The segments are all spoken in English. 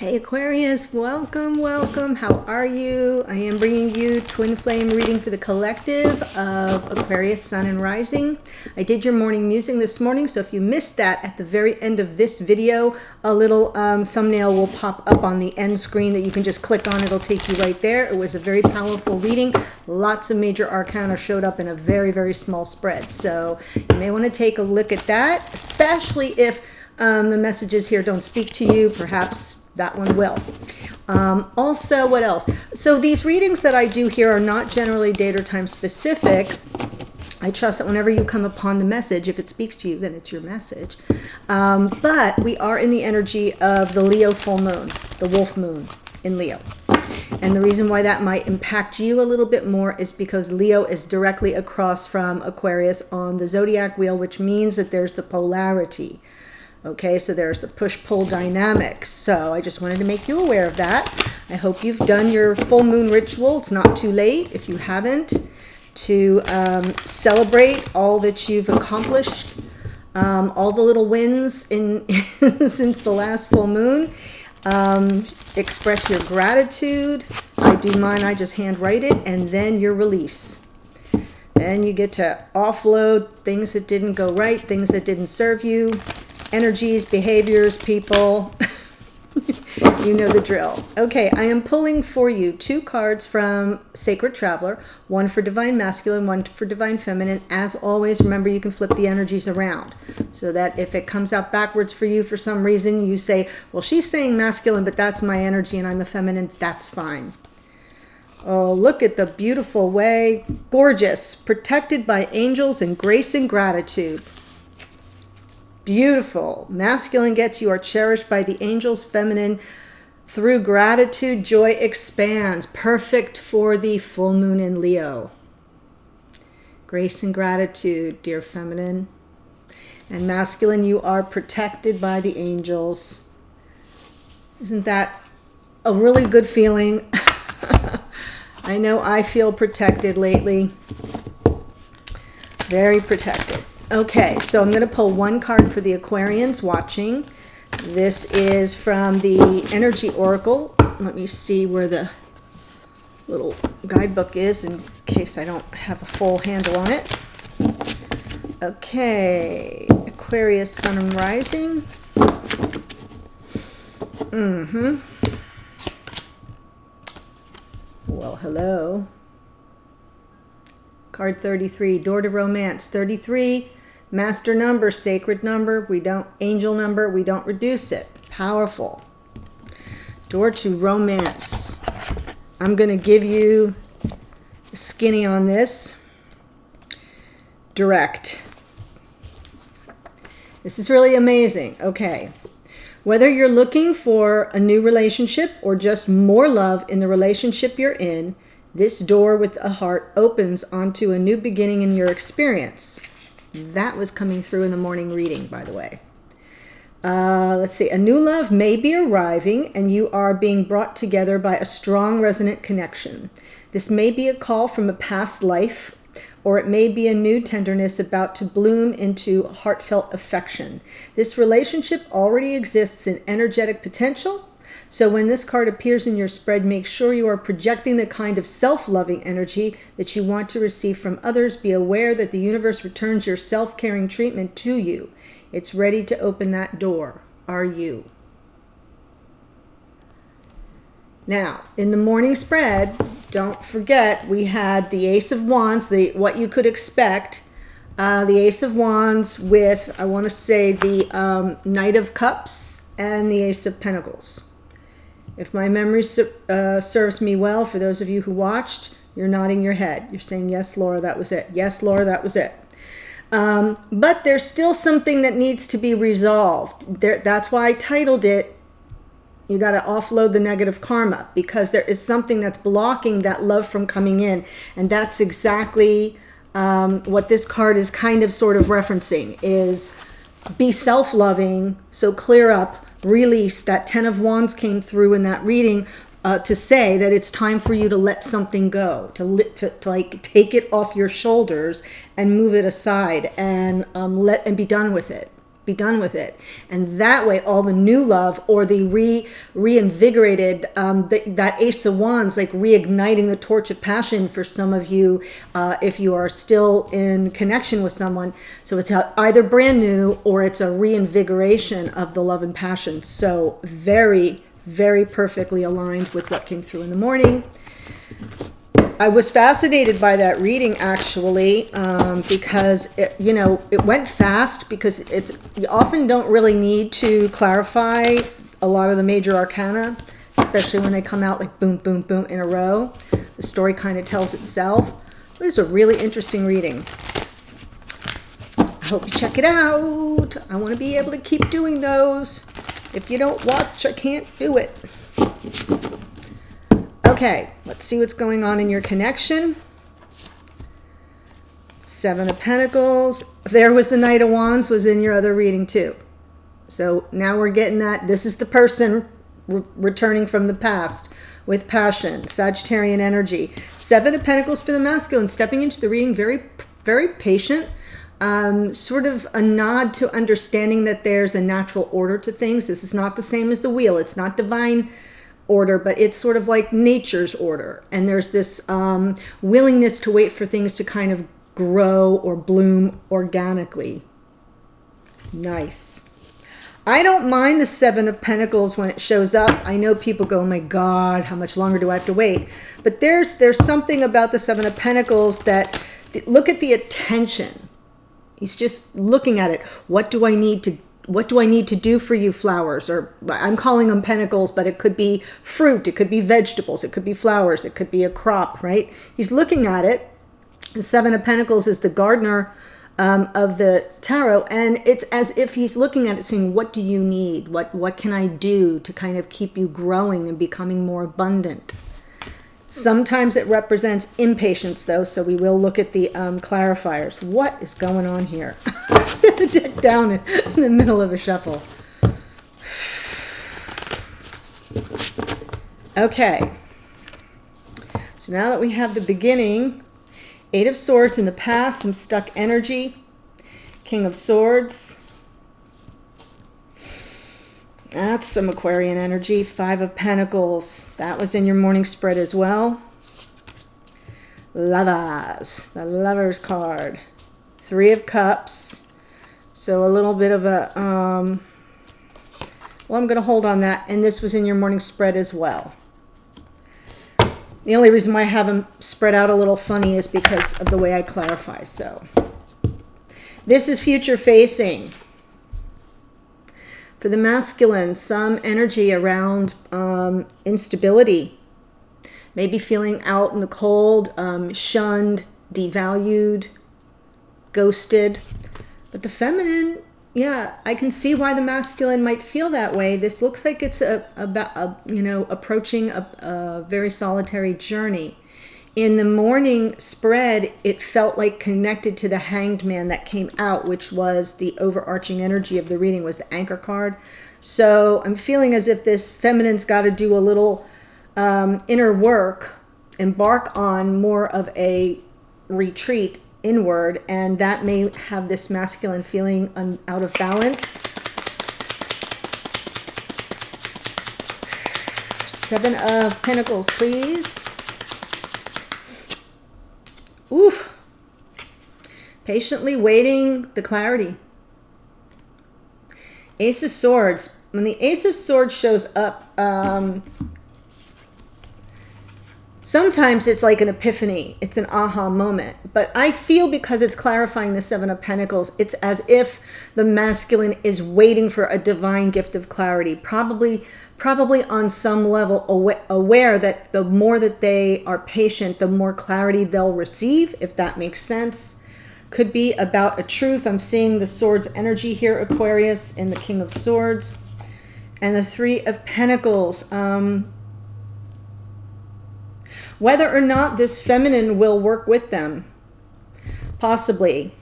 Hey Aquarius, welcome, welcome. How are you? I am bringing you Twin Flame reading for the collective of Aquarius Sun and Rising. I did your morning musing this morning, so if you missed that, at the very end of this video, a little thumbnail will pop up on the end screen that you can just click on. It'll take you right there. It was a very powerful reading. Lots of major arcana showed up in a very, very small spread. So you may want to take a look at that, especially if the messages here don't speak to you. Perhaps that one will. Also, what else? So these readings that I do here are not generally date or time specific. I trust that whenever you come upon the message, if it speaks to you, then it's your message. But we are in the energy of the Leo full moon, the wolf moon in Leo. And the reason why that might impact you a little bit more is because Leo is directly across from Aquarius on the zodiac wheel, which means that there's the polarity. Okay, so there's the push-pull dynamics. So I just wanted to make you aware of that. I hope you've done your full moon ritual. It's not too late if you haven't, to celebrate all that you've accomplished, all the little wins in since the last full moon. Express your gratitude. I do mine, I just handwrite it, and then your release. Then you get to offload things that didn't go right, things that didn't serve you. Energies, behaviors, people, you know the drill. Okay, I am pulling for you 2 cards from Sacred Traveler, one for Divine Masculine, one for Divine Feminine. As always, remember you can flip the energies around so that if it comes out backwards for you for some reason, you say, well, she's saying masculine, but that's my energy and I'm the feminine. That's fine. Oh, look at the beautiful way. Gorgeous. Protected by angels and grace and gratitude. Beautiful. Masculine gets you are cherished by the angels. Feminine, through gratitude, joy expands. Perfect for the full moon in Leo. Grace and gratitude, dear feminine. And masculine, you are protected by the angels. Isn't that a really good feeling? I know I feel protected lately. Very protected. Okay, so I'm going to pull 1 card for the Aquarians watching. This is from the Energy Oracle. Let me see where the little guidebook is in case I don't have a full handle on it. Okay, Aquarius Sun and Rising. Well, hello. Card 33, Door to Romance. 33. Master number, sacred number, angel number, we don't reduce it. Powerful. Door to romance. I'm going to give you skinny on this. Direct. This is really amazing. Okay. Whether you're looking for a new relationship or just more love in the relationship you're in, this door with a heart opens onto a new beginning in your experience. That was coming through in the morning reading, by the way. Let's see. A new love may be arriving and you are being brought together by a strong resonant connection. This may be a call from a past life, or it may be a new tenderness about to bloom into heartfelt affection. This relationship already exists in energetic potential. So when this card appears in your spread, make sure you are projecting the kind of self-loving energy that you want to receive from others. Be aware that the universe returns your self-caring treatment to you. It's ready to open that door. Are you? Now, in the morning spread, don't forget we had the Ace of Wands, what you could expect. The Ace of Wands with, I want to say, the Knight of Cups and the Ace of Pentacles. If my memory serves me well, for those of you who watched, you're nodding your head. You're saying, yes, Laura, that was it. Yes, Laura, that was it. But there's still something that needs to be resolved. That's why I titled it, you got to offload the negative karma, because there is something that's blocking that love from coming in. And that's exactly what this card is kind of sort of referencing, is be self-loving, so clear up, release. That 10 of Wands came through in that reading to say that it's time for you to let something go, to like take it off your shoulders and move it aside and be done with it. be done with it. And that way, all the new love or the reinvigorated, that Ace of Wands, like reigniting the torch of passion for some of you, if you are still in connection with someone. So it's either brand new or it's a reinvigoration of the love and passion. So very, very perfectly aligned with what came through in the morning. I was fascinated by that reading, actually, because it went fast, because you often don't really need to clarify a lot of the major arcana, especially when they come out like boom, boom, boom in a row. The story kind of tells itself. It was a really interesting reading. I hope you check it out. I want to be able to keep doing those. If you don't watch, I can't do it. Okay, let's see what's going on in your connection. Seven of Pentacles. There was the Knight of Wands, was in your other reading too. So now we're getting that. This is the person returning from the past with passion, Sagittarian energy. Seven of Pentacles for the masculine, stepping into the reading very, very patient. Sort of a nod to understanding that there's a natural order to things. This is not the same as the wheel. It's not divine order, but it's sort of like nature's order. And there's this willingness to wait for things to kind of grow or bloom organically. Nice. I don't mind the Seven of Pentacles when it shows up. I know people go, oh my God, how much longer do I have to wait? But there's something about the Seven of Pentacles that, look at the attention. He's just looking at it. What do I need to do for you, flowers? Or I'm calling them pentacles, but it could be fruit, it could be vegetables, it could be flowers, it could be a crop, right? He's looking at it. The Seven of Pentacles is the gardener of the tarot, and it's as if he's looking at it saying, what do you need? What can I do to kind of keep you growing and becoming more abundant? Sometimes it represents impatience, though, so we will look at the clarifiers. What is going on here? Set the deck down in the middle of a shuffle. Okay. So now that we have the beginning, Eight of Swords in the past, some stuck energy. King of Swords. That's some Aquarian energy. Five of Pentacles. That was in your morning spread as well. Lovers. The Lovers card. Three of Cups. So a little bit of a... well, I'm going to hold on that. And this was in your morning spread as well. The only reason why I have them spread out a little funny is because of the way I clarify. So this is future facing. For the masculine, some energy around instability. Maybe feeling out in the cold, shunned, devalued, ghosted. But the feminine, yeah, I can see why the masculine might feel that way. This looks like it's approaching a very solitary journey. In the morning spread, it felt like connected to the Hanged Man that came out, which was the overarching energy of the reading, was the Anchor card. So I'm feeling as if this feminine's got to do a little inner work, embark on more of a retreat inward, and that may have this masculine feeling out of balance. Seven of Pentacles, please. Oof. Patiently waiting the clarity. Ace of Swords. When the Ace of Swords shows up, sometimes it's like an epiphany. It's an aha moment. But I feel because it's clarifying the Seven of Pentacles, it's as if the masculine is waiting for a divine gift of clarity. Probably on some level aware that the more that they are patient, the more clarity they'll receive, if that makes sense. Could be about a truth. I'm seeing the Swords energy here, Aquarius, in the King of Swords. And the Three of Pentacles. Whether or not this feminine will work with them. Possibly.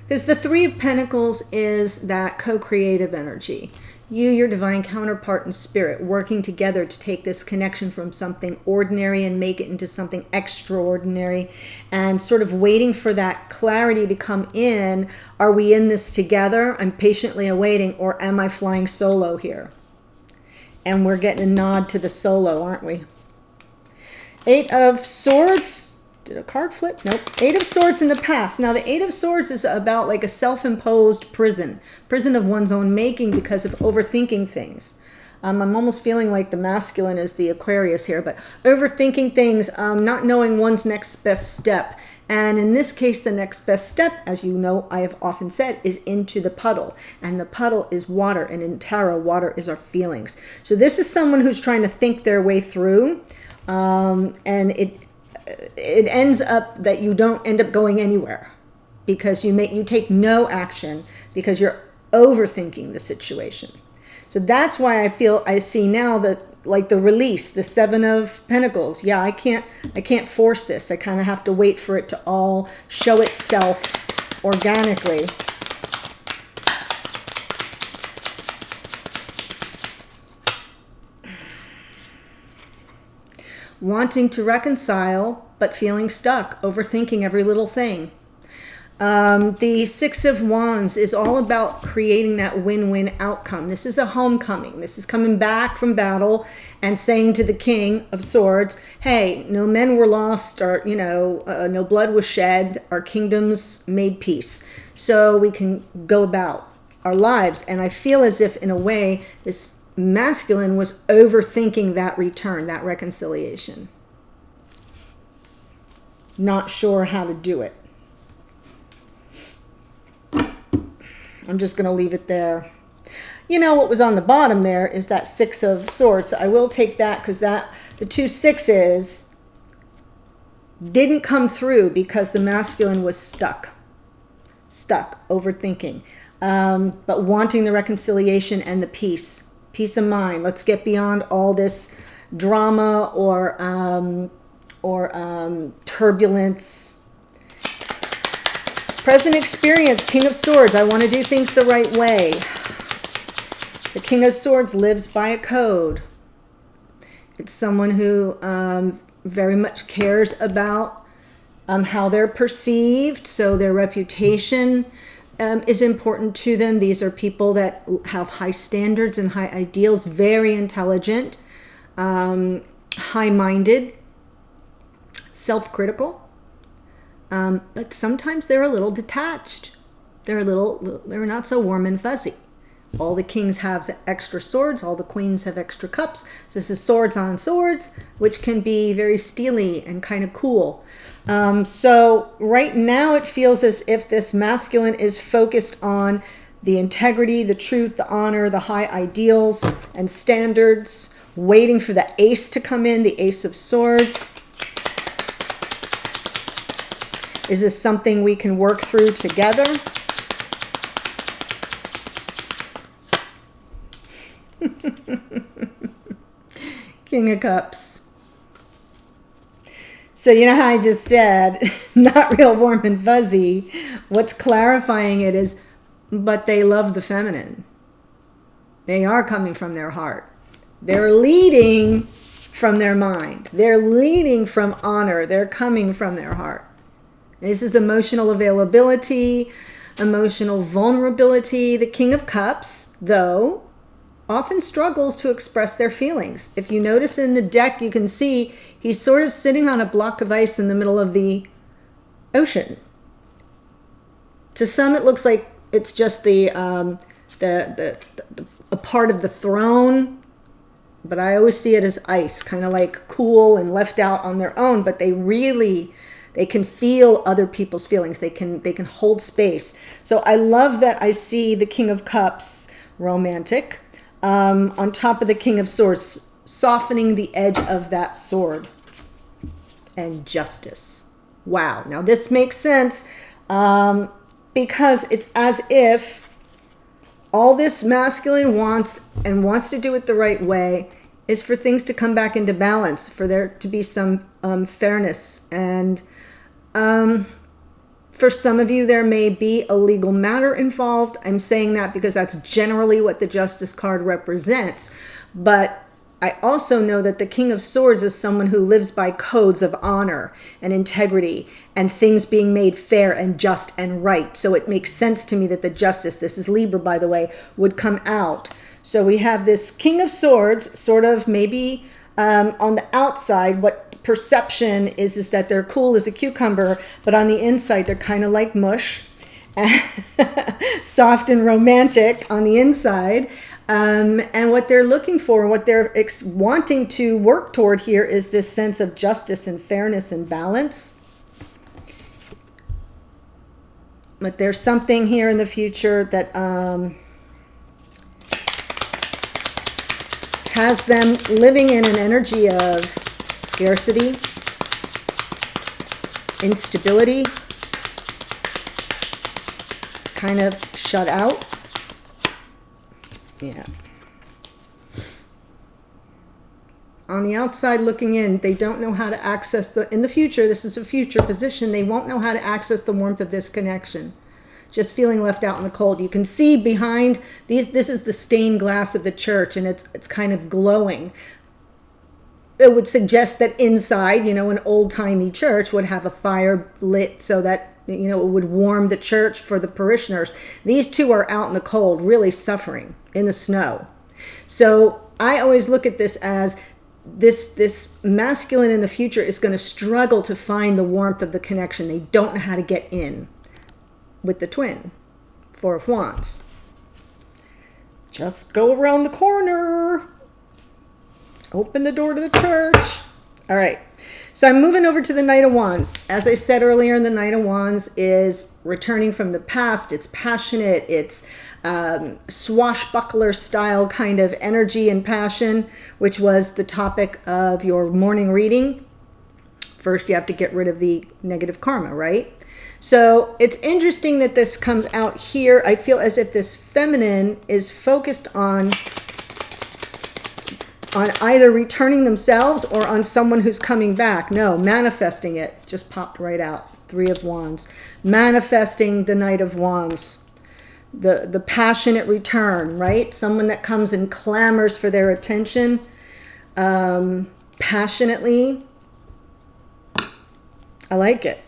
Because the Three of Pentacles is that co-creative energy. You, your divine counterpart in spirit, working together to take this connection from something ordinary and make it into something extraordinary, and sort of waiting for that clarity to come in. Are we in this together? I'm patiently awaiting, or am I flying solo here? And we're getting a nod to the solo, aren't we? Eight of Swords. Did a card flip? Nope. Eight of Swords in the past. Now, the Eight of Swords is about like a self-imposed prison of one's own making because of overthinking things. I'm almost feeling like the masculine is the Aquarius here, but overthinking things, not knowing one's next best step. And in this case, the next best step, as you know, I have often said, is into the puddle. And the puddle is water. And in tarot, water is our feelings. So this is someone who's trying to think their way through. And it ends up that you don't end up going anywhere because you take no action because you're overthinking the situation. So that's why I see now that, like, the release, the Seven of Pentacles. Yeah, I can't force this. I kind of have to wait for it to all show itself organically. Wanting to reconcile, but feeling stuck, overthinking every little thing. The Six of Wands is all about creating that win-win outcome. This is a homecoming. This is coming back from battle and saying to the King of Swords, hey, no men were lost, or, no blood was shed. Our kingdoms made peace. So we can go about our lives. And I feel as if, in a way, this masculine was overthinking that return, that reconciliation. Not sure how to do it. I'm just going to leave it there. You know, what was on the bottom there is that Six of Swords. I will take that because the two sixes didn't come through because the masculine was stuck, overthinking, but wanting the reconciliation and the peace of mind. Let's get beyond all this drama or turbulence. Present experience, King of Swords. I want to do things the right way. The King of Swords lives by a code. It's someone who very much cares about how they're perceived, so their reputation is important to them. These are people that have high standards and high ideals, very intelligent, high-minded, self-critical. But sometimes they're a little detached. They're not so warm and fuzzy. All the kings have extra swords. All the queens have extra cups. So this is swords on swords, which can be very steely and kind of cool. So right now it feels as if this masculine is focused on the integrity, the truth, the honor, the high ideals and standards, waiting for the ace to come in, the Ace of Swords. Is this something we can work through together? King of Cups. So you know how I just said, not real warm and fuzzy. What's clarifying it is, but they love the feminine. They are coming from their heart. They're leading from their mind. They're leading from honor. They're coming from their heart. This is emotional availability, emotional vulnerability. The King of Cups, though, often struggles to express their feelings. If you notice in the deck, you can see he's sort of sitting on a block of ice in the middle of the ocean. To some, it looks like it's just a part of the throne, but I always see it as ice, kind of like cool and left out on their own, but they can feel other people's feelings. They can hold space. So I love that I see the King of Cups, romantic, on top of the King of Swords, softening the edge of that sword. And justice. Wow. Now this makes sense because it's as if all this masculine wants to do it the right way is for things to come back into balance, for there to be some fairness and For some of you, there may be a legal matter involved. I'm saying that because that's generally what the Justice card represents. But I also know that the King of Swords is someone who lives by codes of honor and integrity and things being made fair and just and right. So it makes sense to me that the Justice, this is Libra, by the way, would come out. So we have this King of Swords, sort of maybe on the outside, what perception is that they're cool as a cucumber, but on the inside, they're kind of like mush, soft and romantic on the inside. And what they're looking for, what they're wanting to work toward here is this sense of justice and fairness and balance. But there's something here in the future that has them living in an energy of scarcity, instability, kind of shut out. Yeah. On the outside looking in, they don't know how to access in the future, this is a future position, they won't know how to access the warmth of this connection. Just feeling left out in the cold. You can see behind these, this is the stained glass of the church, and it's kind of glowing. It would suggest that inside, an old-timey church would have a fire lit so that, it would warm the church for the parishioners. These two are out in the cold, really suffering in the snow. So I always look at this as this masculine in the future is going to struggle to find the warmth of the connection. They don't know how to get in with the twin. Four of Wands. Just go around the corner. Open the door to the church. All right. So I'm moving over to the Knight of Wands. As I said earlier, the Knight of Wands is returning from the past. It's passionate. It's swashbuckler style kind of energy and passion, which was the topic of your morning reading. First, you have to get rid of the negative karma, right? So it's interesting that this comes out here. I feel as if this feminine is focused on either returning themselves or on someone who's coming back. No, manifesting it. Just popped right out. Three of Wands. Manifesting the Knight of Wands. The passionate return, right? Someone that comes and clamors for their attention passionately. I like it.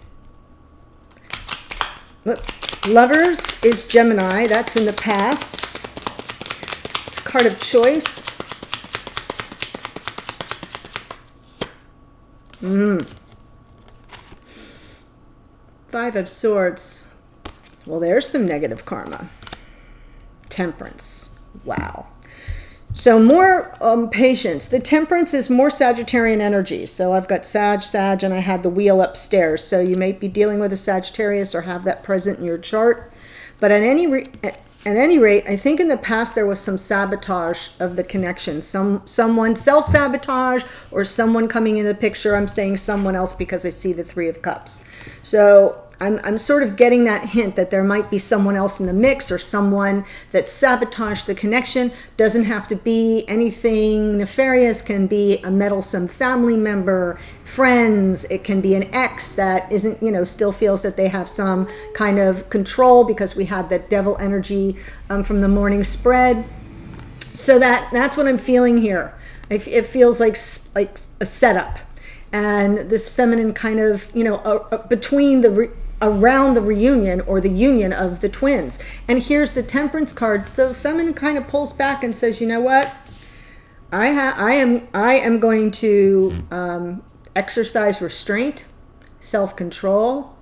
Look, Lovers is Gemini. That's in the past. It's a card of choice. Five of Swords. Well, there's some negative karma. Temperance. Wow. So more patience. The Temperance is more Sagittarian energy. So I've got Sag, and I had the wheel upstairs. So you may be dealing with a Sagittarius or have that present in your chart. But at any rate, I think in the past there was some sabotage of the connection. Someone self-sabotage or someone coming in the picture. I'm saying someone else because I see the Three of Cups. So I'm sort of getting that hint that there might be someone else in the mix or someone that sabotaged the connection. Doesn't have to be anything nefarious. Can be a meddlesome family member, friends. It can be an ex that isn't, still feels that they have some kind of control because we had that devil energy from the morning spread. So that's what I'm feeling here. It feels like a setup. And this feminine kind of, between around the reunion or the union of the twins. And here's the Temperance card. So feminine kind of pulls back and says, you know what? I am going to exercise restraint, self-control.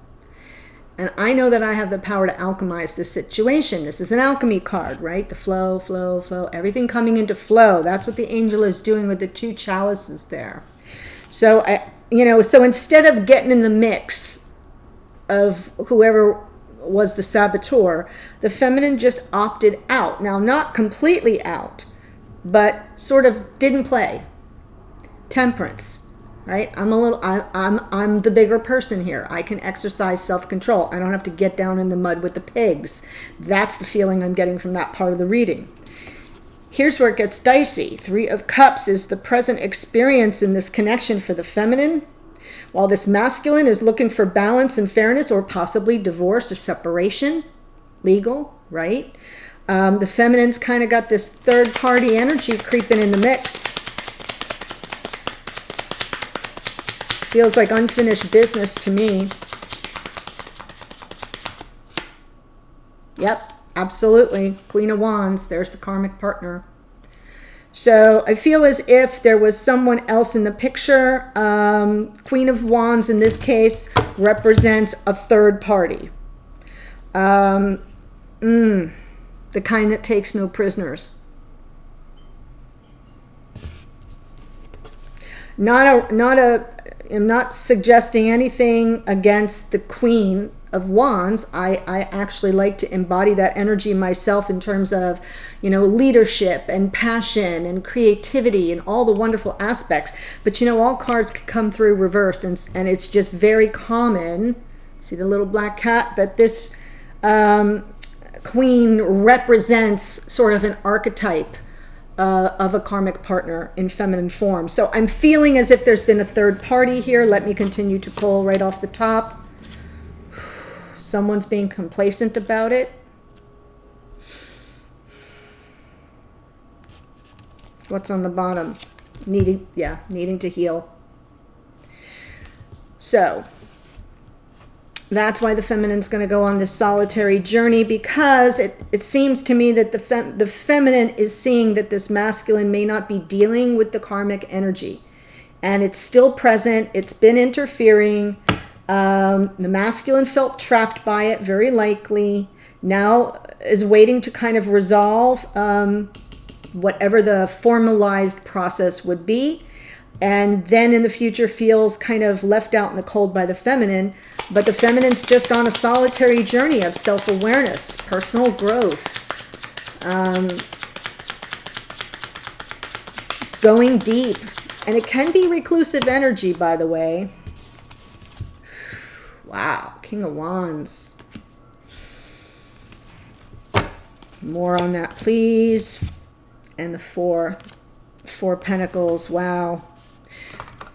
And I know that I have the power to alchemize this situation. This is an alchemy card, right? The flow, flow, flow, everything coming into flow. That's what the angel is doing with the two chalices there. So so instead of getting in the mix of whoever was the saboteur, the feminine just opted out. Now, not completely out, but sort of didn't play. Temperance, right? I'm the bigger person here. I can exercise self-control. I don't have to get down in the mud with the pigs. That's the feeling I'm getting from that part of the reading. Here's where it gets dicey. Three of Cups is the present experience in this connection for the feminine. While this masculine is looking for balance and fairness, or possibly divorce or separation, legal, right? The feminine's kind of got this third-party energy creeping in the mix. Feels like unfinished business to me. Yep, absolutely. Queen of Wands, there's the karmic partner. So I feel as if there was someone else in the picture. Queen of Wands in this case represents a third party. The kind that takes no prisoners. I'm not suggesting anything against the Queen of Wands. I actually like to embody that energy myself in terms of, you know, leadership and passion and creativity and all the wonderful aspects. But, you know, all cards can come through reversed, and it's just very common. See the little black cat? That this Queen represents sort of an archetype of a karmic partner in feminine form. So I'm feeling as if there's been a third party here. Let me continue to pull right off the top. Someone's being complacent about it. What's on the bottom? Needing to heal. So that's why the feminine's going to go on this solitary journey, because it seems to me that the feminine is seeing that this masculine may not be dealing with the karmic energy. And it's still present. It's been interfering. The masculine felt trapped by it, very likely. Now is waiting to kind of resolve whatever the formalized process would be. And then in the future feels kind of left out in the cold by the feminine. But the feminine's just on a solitary journey of self-awareness, personal growth, going deep. And it can be reclusive energy, by the way. Wow, King of Wands. More on that, please. And the four Pentacles, wow.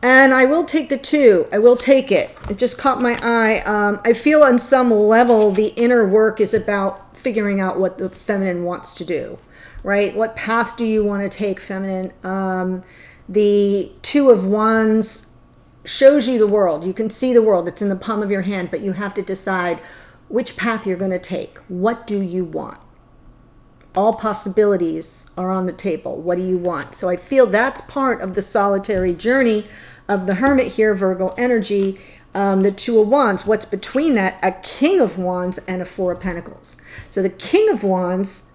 And I will take the 2. I will take it. It just caught my eye. I feel on some level the inner work is about figuring out what the feminine wants to do, right? What path do you want to take, feminine? The 2 of Wands shows you the world. You can see the world. It's in the palm of your hand, but you have to decide which path you're going to take. What do you want? All possibilities are on the table. What do you want? So I feel that's part of the solitary journey of the Hermit here, Virgo energy. The 2 of Wands. What's between that? A King of Wands and a 4 of Pentacles. So the King of Wands,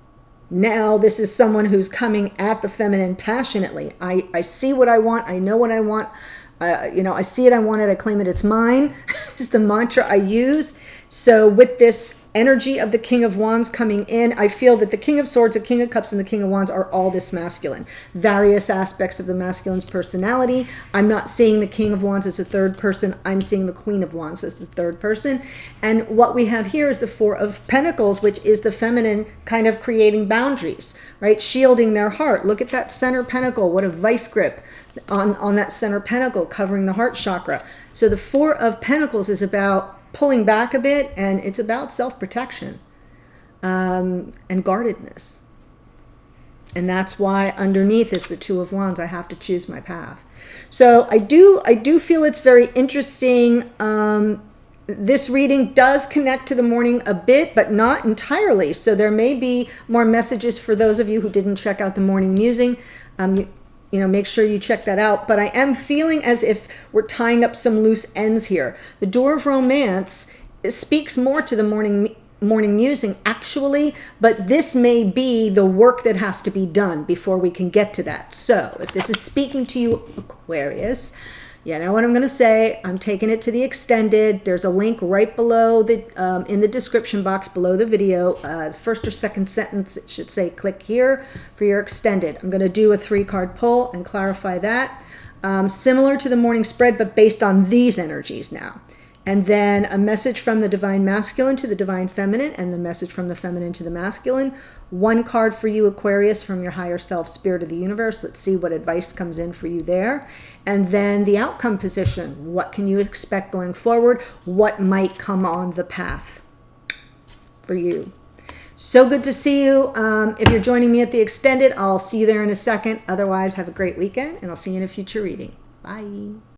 now this is someone who's coming at the feminine passionately. I see what I want. I know what I want. I see it, I want it, I claim it, it's mine. It's the mantra I use. So with this energy of the King of Wands coming in, I feel that the King of Swords, the King of Cups, and the King of Wands are all this masculine. Various aspects of the masculine's personality. I'm not seeing the King of Wands as a third person. I'm seeing the Queen of Wands as the third person. And what we have here is the 4 of Pentacles, which is the feminine kind of creating boundaries, right? Shielding their heart. Look at that center pentacle. What a vice grip on that center pentacle, covering the heart chakra. So the 4 of Pentacles is about pulling back a bit, and it's about self-protection and guardedness. And that's why underneath is the 2 of Wands. I have to choose my path. So I do feel it's very interesting. This reading does connect to the morning a bit, but not entirely. So there may be more messages for those of you who didn't check out the morning musing. Make sure you check that out. But I am feeling as if we're tying up some loose ends here. The Door of Romance speaks more to the morning musing, actually, but this may be the work that has to be done before we can get to that. So if this is speaking to you, Aquarius, you know what I'm going to say. I'm taking it to the extended. There's a link right below in the description box below the video. First or second sentence, it should say click here for your extended. I'm going to do a 3-card pull and clarify that. Similar to the morning spread, but based on these energies now. And then a message from the divine masculine to the divine feminine, and the message from the feminine to the masculine. One card for you, Aquarius, from your higher self, spirit of the universe. Let's see what advice comes in for you there. And then the outcome position. What can you expect going forward? What might come on the path for you? So good to see you. If you're joining me at the extended, I'll see you there in a second. Otherwise, have a great weekend, and I'll see you in a future reading. Bye.